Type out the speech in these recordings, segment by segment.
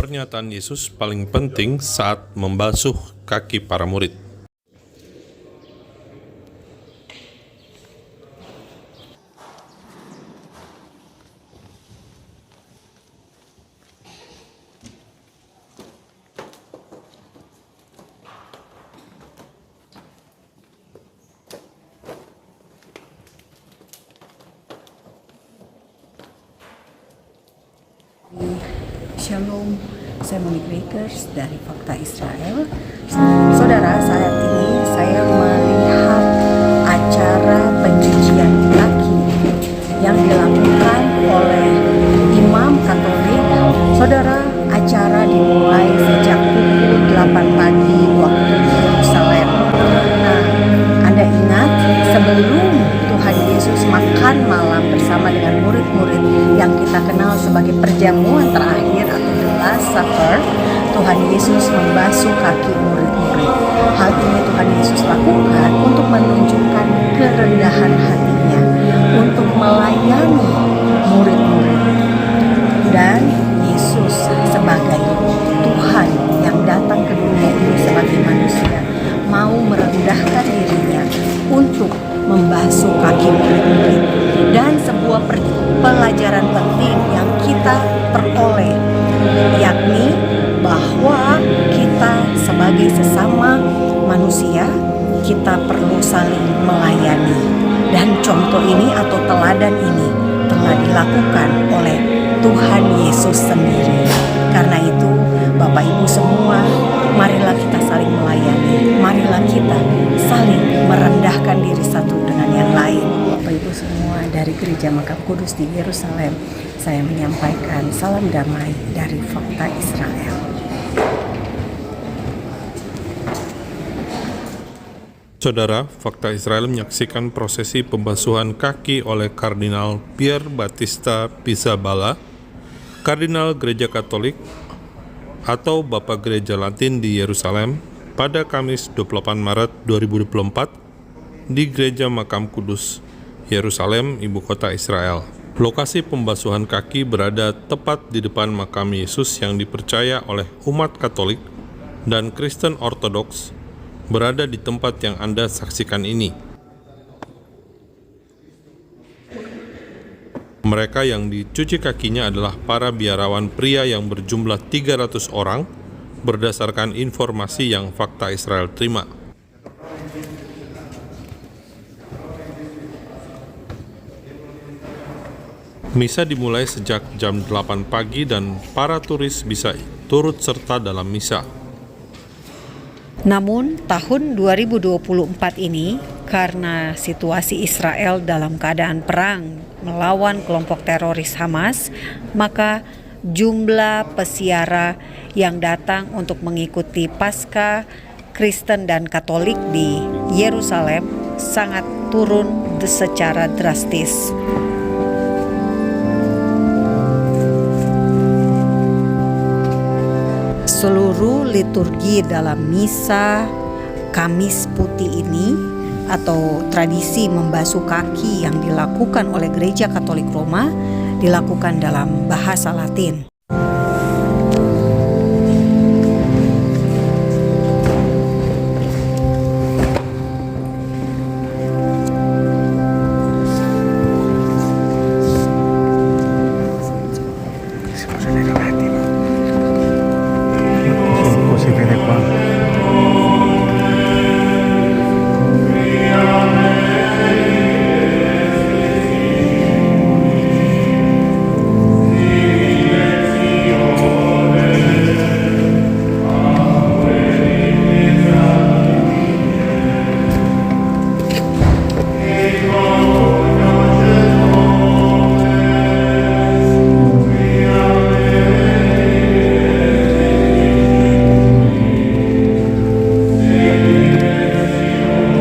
Pernyataan Yesus paling penting saat membasuh kaki para murid. Shalom, saya Monique Bakers dari Fakta Israel. Saudara, saat ini saya melihat acara pencucian kaki yang dilakukan oleh imam Katolik. Saudara, acara dimulai sejak pukul 8 pagi waktu Yerusalem. Nah, Anda ingat sebelum Tuhan Yesus makan malam bersama dengan murid-murid yang kita kenal sebagai perjamuan terakhir atau the Last Supper, Tuhan Yesus membasuh kaki murid-murid. Hal ini Tuhan Yesus lakukan untuk menunjukkan kerendahan hatinya untuk melayani murid-murid. Dan Yesus sebagai Tuhan yang datang ke dunia ini sebagai manusia mau merendahkan dirinya untuk membasuh kaki murid-murid. Dan sebuah pelajaran penting yang kita peroleh, yakni bahwa kita sebagai sesama manusia, kita perlu saling melayani. Dan contoh ini atau teladan ini telah dilakukan oleh Tuhan Yesus sendiri. Karena itu, Bapak Ibu semua, marilah kita saling melayani. Marilah kita saling merendahkan diri satu dengan yang lain. Bapak Ibu semua, dari Gereja Makam Kudus di Yerusalem, saya menyampaikan salam damai dari Fakta Israel. Saudara, Fakta Israel menyaksikan prosesi pembasuhan kaki oleh Kardinal Pier Battista Pizzaballa, Kardinal Gereja Katolik atau Bapak Gereja Latin di Yerusalem pada Kamis 28 Maret 2024 di Gereja Makam Kudus, Yerusalem, ibu kota Israel. Lokasi pembasuhan kaki berada tepat di depan makam Yesus yang dipercaya oleh umat Katolik dan Kristen Ortodoks berada di tempat yang Anda saksikan ini. Mereka yang dicuci kakinya adalah para biarawan pria yang berjumlah 300 orang berdasarkan informasi yang Fakta Israel terima. Misa dimulai sejak jam 8 pagi dan para turis bisa turut serta dalam misa. Namun tahun 2024 ini, karena situasi Israel dalam keadaan perang melawan kelompok teroris Hamas, maka jumlah peziarah yang datang untuk mengikuti Paskah Kristen dan Katolik di Yerusalem sangat turun secara drastis. Seluruh liturgi dalam misa Kamis Putih ini atau tradisi membasuh kaki yang dilakukan oleh Gereja Katolik Roma dilakukan dalam bahasa Latin.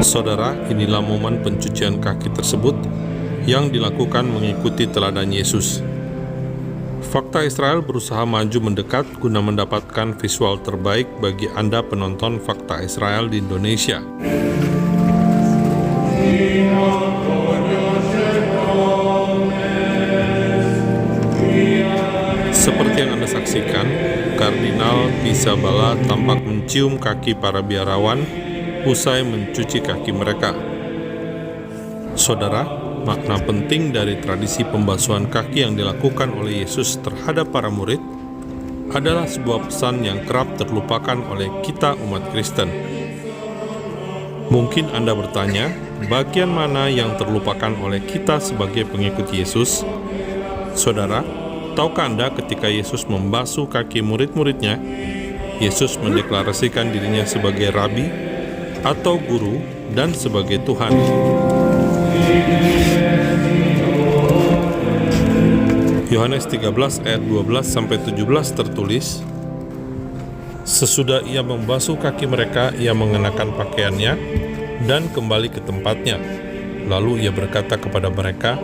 Saudara, inilah momen pencucian kaki tersebut yang dilakukan mengikuti teladan Yesus. Fakta Israel berusaha maju mendekat guna mendapatkan visual terbaik bagi Anda penonton Fakta Israel di Indonesia. Seperti Seperti yang Anda saksikan, Kardinal Pizzaballa tampak mencium kaki para biarawan usai mencuci kaki mereka. Saudara, makna penting dari tradisi pembasuhan kaki yang dilakukan oleh Yesus terhadap para murid adalah sebuah pesan yang kerap terlupakan oleh kita umat Kristen. Mungkin Anda bertanya, bagian mana yang terlupakan oleh kita sebagai pengikut Yesus? Saudara, tahukah Anda ketika Yesus membasuh kaki murid-muridnya, Yesus mendeklarasikan dirinya sebagai Rabi atau Guru dan sebagai Tuhan. Yohanes 13 ayat 12-17 tertulis, sesudah ia membasuh kaki mereka, ia mengenakan pakaiannya dan kembali ke tempatnya. Lalu ia berkata kepada mereka,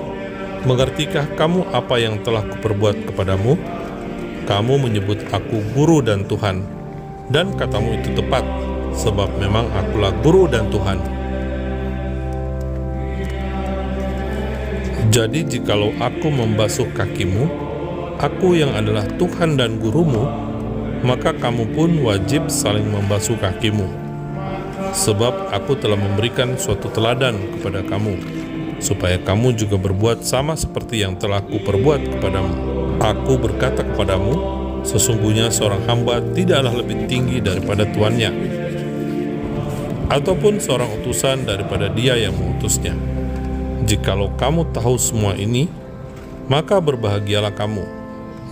mengertikah kamu apa yang telah kuperbuat kepadamu? Kamu menyebut aku guru dan Tuhan, dan katamu itu tepat, sebab memang akulah guru dan Tuhan. Jadi jikalau aku membasuh kakimu, aku yang adalah Tuhan dan gurumu, maka kamu pun wajib saling membasuh kakimu. Sebab aku telah memberikan suatu teladan kepada kamu, supaya kamu juga berbuat sama seperti yang telah kuperbuat kepadamu. Aku berkata kepadamu, sesungguhnya seorang hamba tidaklah lebih tinggi daripada tuannya, ataupun seorang utusan daripada dia yang mengutusnya. Jikalau kamu tahu semua ini, maka berbahagialah kamu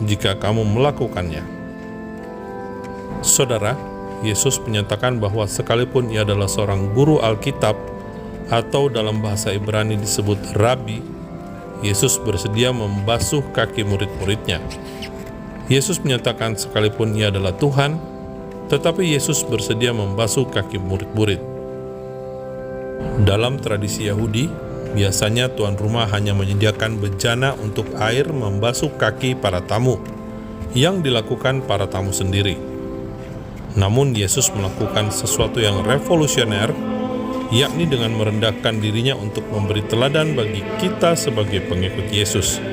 jika kamu melakukannya. Saudara, Yesus menyatakan bahwa sekalipun ia adalah seorang guru Alkitab, atau dalam bahasa Ibrani disebut Rabi, Yesus bersedia membasuh kaki murid-muridnya. Yesus menyatakan sekalipun ia adalah Tuhan, tetapi Yesus bersedia membasuh kaki murid-murid. Dalam tradisi Yahudi, biasanya tuan rumah hanya menyediakan bejana untuk air membasuh kaki para tamu, yang dilakukan para tamu sendiri. Namun Yesus melakukan sesuatu yang revolusioner, yakni dengan merendahkan dirinya untuk memberi teladan bagi kita sebagai pengikut Yesus.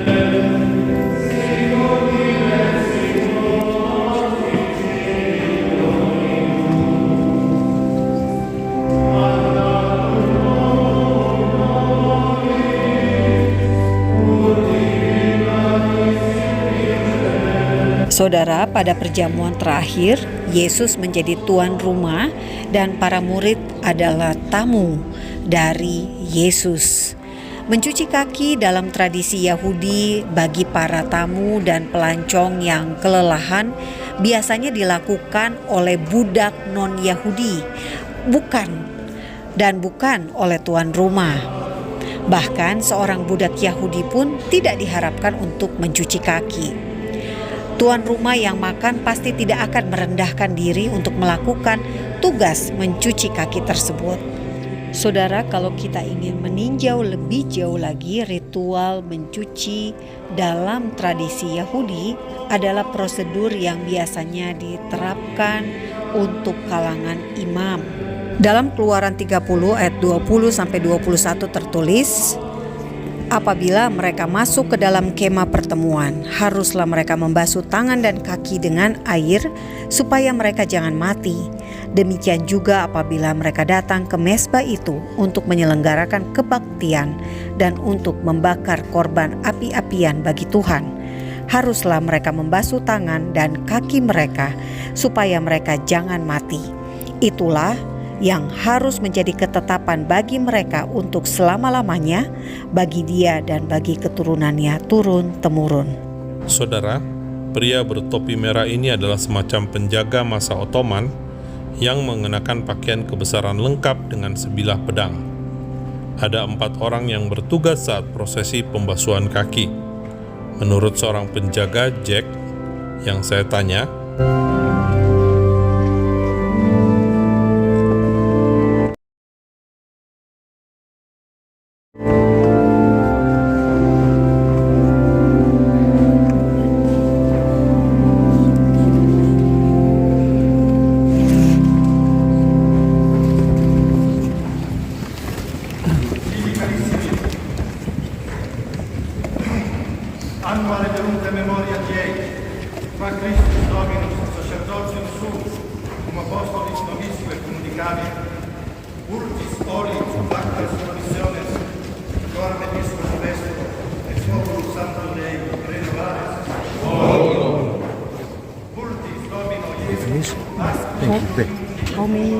Saudara, pada perjamuan terakhir, Yesus menjadi tuan rumah dan para murid adalah tamu dari Yesus. Mencuci kaki dalam tradisi Yahudi bagi para tamu dan pelancong yang kelelahan biasanya dilakukan oleh budak non-Yahudi, bukan oleh tuan rumah. Bahkan seorang budak Yahudi pun tidak diharapkan untuk mencuci kaki. Tuan rumah yang makan pasti tidak akan merendahkan diri untuk melakukan tugas mencuci kaki tersebut. Saudara, kalau kita ingin meninjau lebih jauh lagi, ritual mencuci dalam tradisi Yahudi adalah prosedur yang biasanya diterapkan untuk kalangan imam. Dalam Keluaran 30 ayat 20-21 tertulis, apabila mereka masuk ke dalam kemah pertemuan, haruslah mereka membasuh tangan dan kaki dengan air supaya mereka jangan mati. Demikian juga apabila mereka datang ke mezbah itu untuk menyelenggarakan kebaktian dan untuk membakar korban api-apian bagi Tuhan. Haruslah mereka membasuh tangan dan kaki mereka supaya mereka jangan mati. Itulah yang harus menjadi ketetapan bagi mereka untuk selama-lamanya, bagi dia dan bagi keturunannya turun-temurun. Saudara, pria bertopi merah ini adalah semacam penjaga masa Ottoman yang mengenakan pakaian kebesaran lengkap dengan sebilah pedang. Ada 4 orang yang bertugas saat prosesi pembasuhan kaki. Menurut seorang penjaga, Jack, yang saya tanya, Hanno alle tenute memoria di Ei, qua Christus Dominus, sacerdotium suum, cum apostolis novisque comunicabit, ultis oli actas commissiones, dorme discus vesco, et populus santo Dei renovares. Ultis Domino Iesus, How many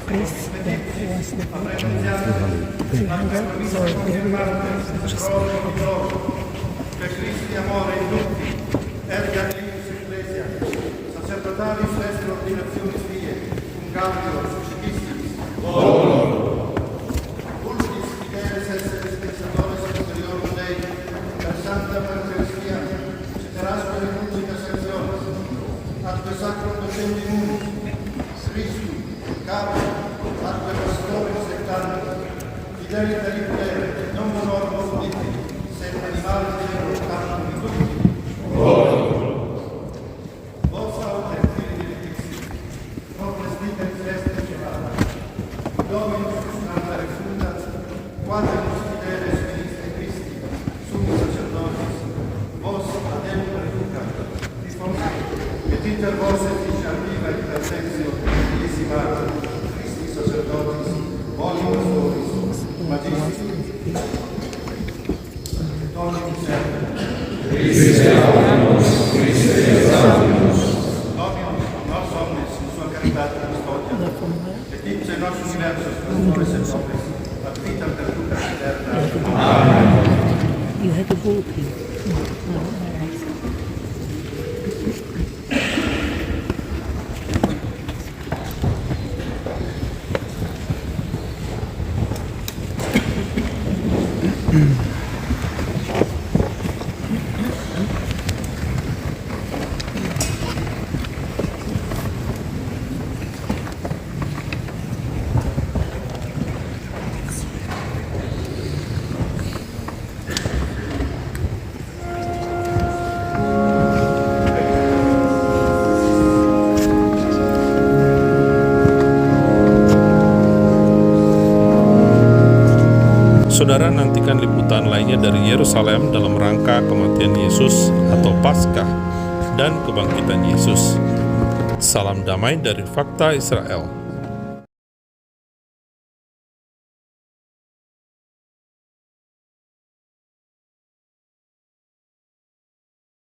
priests that was the Pope? 300. So per Christi amore in tutti, erga lius ecclesia, sacerdotalis est ordinationis vie, cum gaudio suscipissis. Ultis fideles esse dispensatores superior Dei, per Santa Eucharistia, ceterasque renuncitas actiones, atque sacrum docendi munus, Christu, capo, atque pastores sectantes, fidelita libre, non honoribus diti, sed animalis Deo cantum in tutti. Vos aute, fili dilectissimi, nobis vitae celeste celata, Dominus Santa Refunda, quaterus fideles ministri Christi, summi sacerdotis, vos adem reducat, et inter vos et viva et perfectio Iesimatum, Christi sacerdotis, boni pastoris, magistri, Dominus servum, Dominus nos omnes in sua caritate custodia, et ipse nos universus pastores et nobis, ad vitam perducat eterna. you had to vote him. Saudara, nantikan liputan lainnya dari Yerusalem dalam rangka kematian Yesus atau Paskah dan kebangkitan Yesus. Salam damai dari Fakta Israel.